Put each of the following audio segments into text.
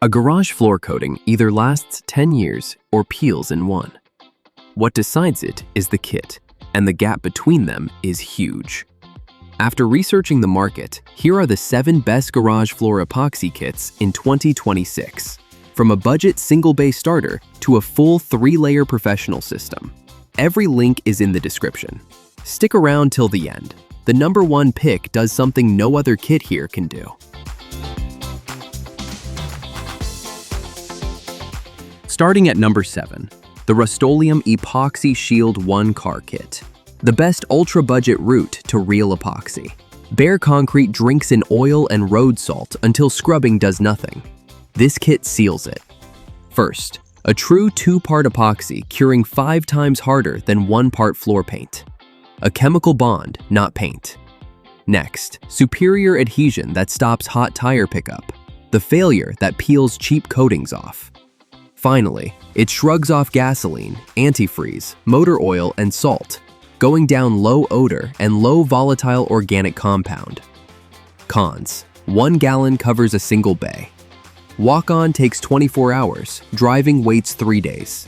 A garage floor coating either lasts 10 years or peels in one. What decides it is the kit, and the gap between them is huge. After researching the market, here are the 7 best garage floor epoxy kits in 2026, from a budget single-bay starter to a full 3-layer professional system. Every link is in the description. Stick around till the end. The #1 pick does something no other kit here can do. Starting at number 7, the Rust-Oleum Epoxy Shield 1 Car Kit. The best ultra-budget route to real epoxy. Bare concrete drinks in oil and road salt until scrubbing does nothing. This kit seals it. First, a true 2-part epoxy curing 5 times harder than 1-part floor paint. A chemical bond, not paint. Next, superior adhesion that stops hot tire pickup. The failure that peels cheap coatings off. Finally, it shrugs off gasoline, antifreeze, motor oil, and salt, going down low odor and low volatile organic compound. Cons: 1 gallon covers a single bay. Walk-on takes 24 hours, driving waits 3 days.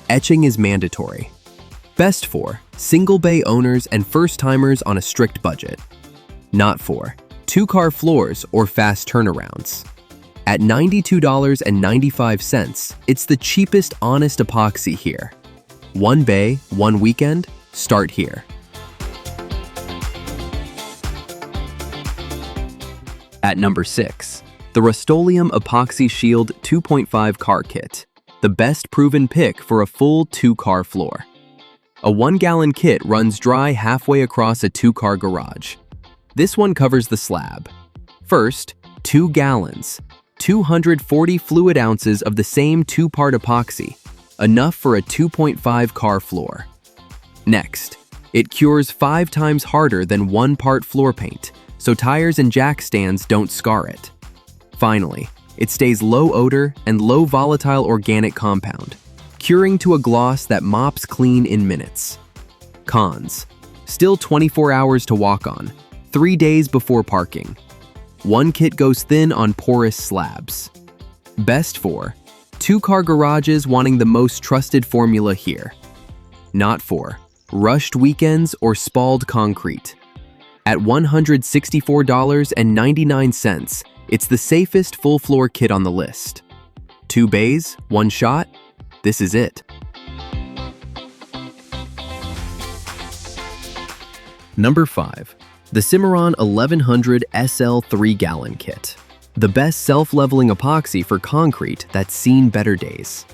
Etching is mandatory. Best for single bay owners and first-timers on a strict budget. Not for 2-car floors or fast turnarounds. At $92.95, it's the cheapest honest epoxy here. 1 bay, 1 weekend? Start here. At number 6, the Rust-Oleum Epoxy Shield 2.5 Car Kit. The best proven pick for a full 2-car floor. A 1-gallon kit runs dry halfway across a 2-car garage. This one covers the slab. First, 2 gallons. 240 fluid ounces of the same 2-part epoxy, enough for a 2.5-car floor. Next, it cures 5 times harder than 1-part floor paint, so tires and jack stands don't scar it. Finally, it stays low odor and low volatile organic compound, curing to a gloss that mops clean in minutes. Cons: still 24 hours to walk on, 3 days before parking. 1 kit goes thin on porous slabs. Best for 2-car garages wanting the most trusted formula here. Not for rushed weekends or spalled concrete. At $164.99, it's the safest full floor kit on the list. 2 bays, 1 shot? This is it. Number 5. The Simiron 1100 SL 3-gallon kit. The best self-leveling epoxy for concrete that's seen better days.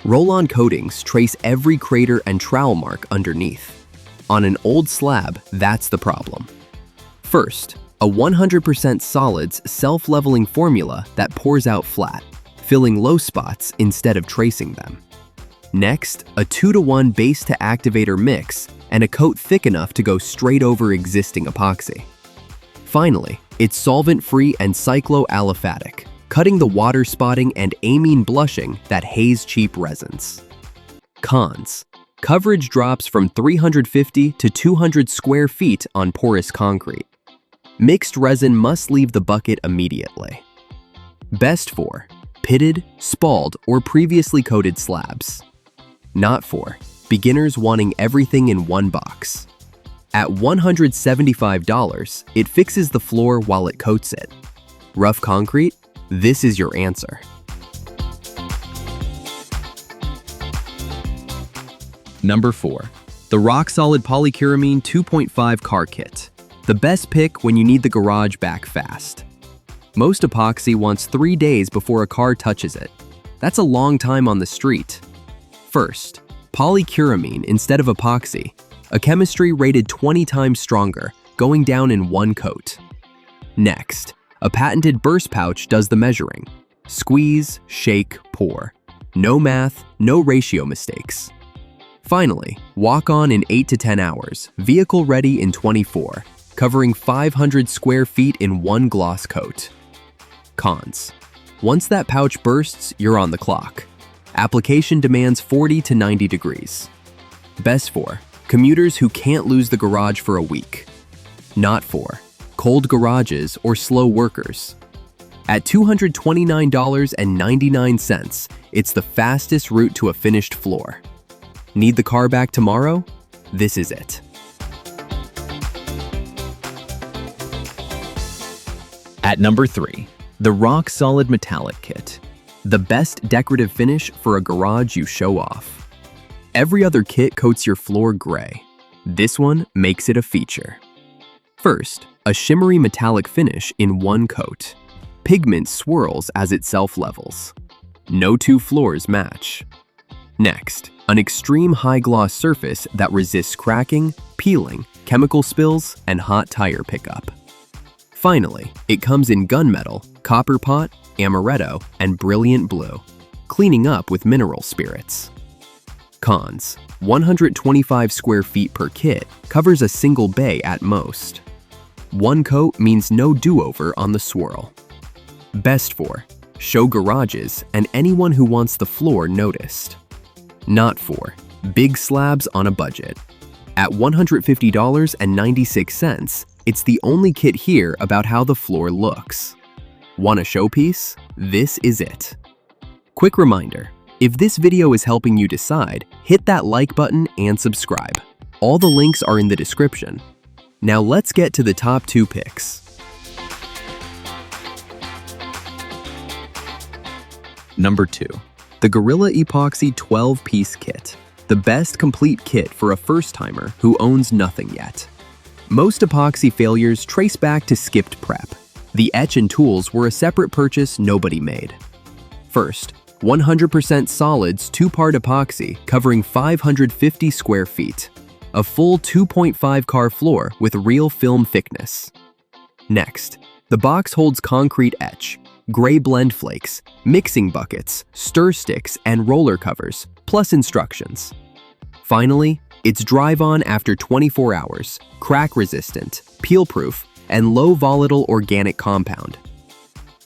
Roll-on coatings trace every crater and trowel mark underneath. On an old slab, that's the problem. First, a 100% solids self-leveling formula that pours out flat, filling low spots instead of tracing them. Next, a 2-to-1 base to activator mix and a coat thick enough to go straight over existing epoxy. Finally, it's solvent-free and cycloaliphatic, cutting the water spotting and amine blushing that haze cheap resins. Cons: coverage drops from 350 to 200 square feet on porous concrete. Mixed resin must leave the bucket immediately. Best for pitted, spalled, or previously coated slabs. Not for beginners wanting everything in one box. At $175, it fixes the floor while it coats it. Rough concrete? This is your answer. Number 4. The RockSolid Polycuramine 2.5 Car Kit. The best pick when you need the garage back fast. Most epoxy wants 3 days before a car touches it. That's a long time on the street. First, Polycuramine instead of epoxy, a chemistry rated 20 times stronger, going down in 1 coat. Next, a patented burst pouch does the measuring. Squeeze, shake, pour. No math, no ratio mistakes. Finally, walk on in 8 to 10 hours, vehicle ready in 24, covering 500 square feet in 1 gloss coat. Cons: once that pouch bursts, you're on the clock. Application demands 40 to 90 degrees. Best for commuters who can't lose the garage for a week. Not for cold garages or slow workers. At $229.99, it's the fastest route to a finished floor. Need the car back tomorrow? This is it. At number 3, the RockSolid Metallic Kit. The best decorative finish for a garage you show off. Every other kit coats your floor gray. This one makes it a feature. First, a shimmery metallic finish in one coat. Pigment swirls as it self-levels. No two floors match. Next, an extreme high-gloss surface that resists cracking, peeling, chemical spills, and hot tire pickup. Finally, it comes in gunmetal, copper pot, amaretto, and brilliant blue, cleaning up with mineral spirits. Cons: 125 square feet per kit covers a single bay at most. One coat means no do-over on the swirl. Best for show garages and anyone who wants the floor noticed. Not for big slabs on a budget. At $150.96, it's the only kit here about how the floor looks. Want a showpiece? This is it. Quick reminder, if this video is helping you decide, hit that like button and subscribe. All the links are in the description. Now let's get to the top 2 picks. Number 2, the Gorilla Epoxy 12-piece kit. The best complete kit for a first-timer who owns nothing yet. Most epoxy failures trace back to skipped prep. The etch and tools were a separate purchase nobody made. First, 100% solids 2-part epoxy covering 550 square feet. A full 2.5 car floor with real film thickness. Next, the box holds concrete etch, gray blend flakes, mixing buckets, stir sticks, and roller covers, plus instructions. Finally, it's drive-on after 24 hours, crack-resistant, peel-proof, and low-volatile organic compound.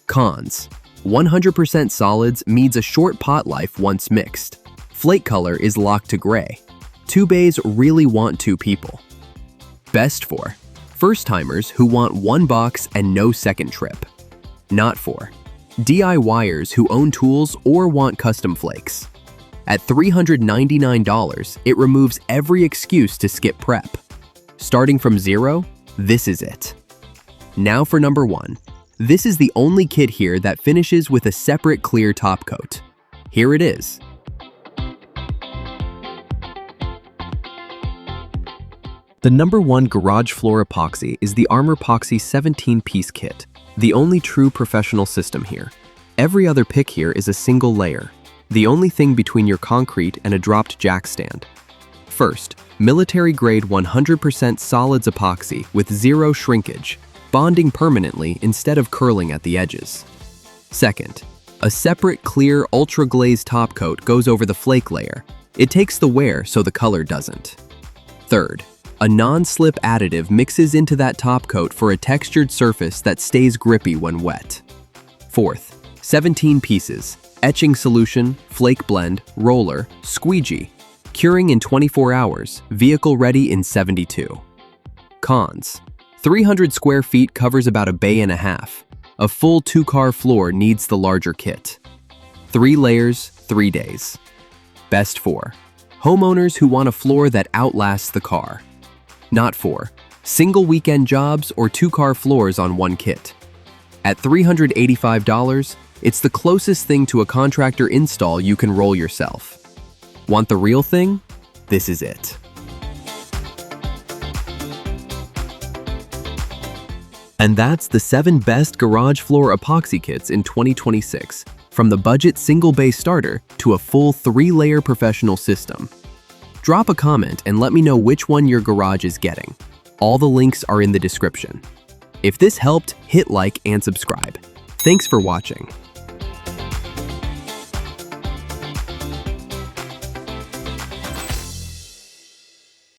Cons: 100% solids means a short pot life once mixed. Flake color is locked to gray. 2 bays really want 2 people. Best for first-timers who want 1 box and no second trip. Not for DIYers who own tools or want custom flakes. At $399, it removes every excuse to skip prep. Starting from 0, this is it. Now for number 1. This is the only kit here that finishes with a separate clear top coat. Here it is. The number 1 Garage Floor Epoxy is the ArmorPoxy 17-piece kit, the only true professional system here. Every other pick here is a single layer, the only thing between your concrete and a dropped jack stand. First, military-grade 100% solids epoxy with 0 shrinkage, bonding permanently instead of curling at the edges. Second, a separate clear ultra-glazed top coat goes over the flake layer. It takes the wear so the color doesn't. Third, a non-slip additive mixes into that top coat for a textured surface that stays grippy when wet. Fourth, 17 pieces, etching solution, flake blend, roller, squeegee, curing in 24 hours, vehicle ready in 72. Cons: 300 square feet covers about a bay and a half. A full 2-car floor needs the larger kit. 3 layers, 3 days. Best for homeowners who want a floor that outlasts the car. Not for single weekend jobs or 2-car floors on one kit. At $385, it's the closest thing to a contractor install you can roll yourself. Want the real thing? This is it. And that's the 7 best garage floor epoxy kits in 2026, from the budget single bay starter to a full 3-layer professional system. Drop a comment and let me know which one your garage is getting. All the links are in the description. If this helped, hit like and subscribe. Thanks for watching.